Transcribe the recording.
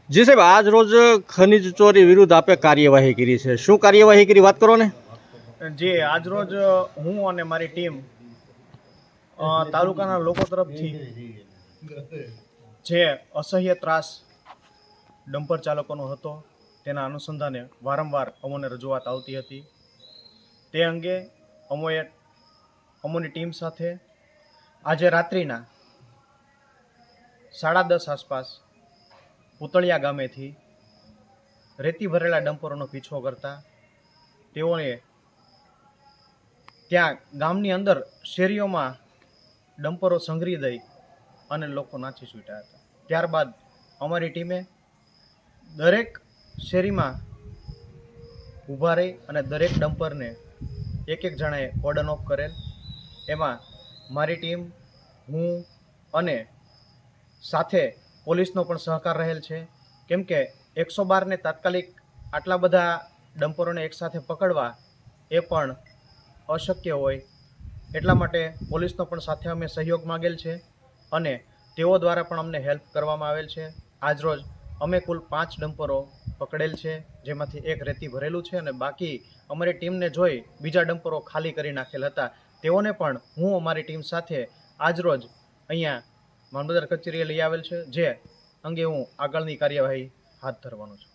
જી સાહેબ, આજ રોજ ખનીજ ચોરી વિરુદ્ધ આપે કાર્યવાહી કરી છે, શું કાર્યવાહી કરી વાત કરો ને? જે આજરોજ હું અને મારી ટીમ તાલુકાના લોકો તરફથી જે અસહ્ય ત્રાસ ડમ્પર ચાલકોનો હતો તેના અનુસંધાને વારંવાર અમોને રજૂઆત આવતી હતી. તે અંગે અમોની ટીમ સાથે આજે રાત્રિના 10:30 આસપાસ પૂતળિયા ગામેથી રેતી ભરેલા ડમ્પરોનો પીછો કરતા તેઓએ ત્યાં ગામની અંદર શેરીઓમાં ડમ્પરો સંઘરી દઈ અને લોકો નાચી છૂટ્યા હતા. ત્યારબાદ અમારી ટીમે દરેક શેરીમાં ઊભા રહી અને દરેક ડમ્પરને એક જણાએ કોર્ડન ઓફ કરેલ. એમાં મારી ટીમ, હું અને સાથે પોલીસનો પણ સહકાર રહેલ છે, કેમ કે 112ને તાત્કાલિક આટલા બધા ડમ્પરોને એકસાથે પકડવા એ પણ અશક્ય હોય, એટલા માટે પોલીસનો પણ સાથે અમે સહયોગ માગેલ છે અને તેઓ દ્વારા પણ અમને હેલ્પ કરવામાં આવેલ છે. આજરોજ અમે કુલ 5 ડમ્પરો પકડેલ છે, જેમાંથી એક રેતી ભરેલું છે અને બાકી અમારી ટીમને જોઈ બીજા ડમ્પરો ખાલી કરી નાખેલ હતા. તેઓને પણ હું અમારી ટીમ સાથે આજરોજ અહીંયા મામલતદાર કચેરીએ લઈ આવેલ છે, જે અંગે હું આગળની કાર્યવાહી હાથ ધરવાનો છું.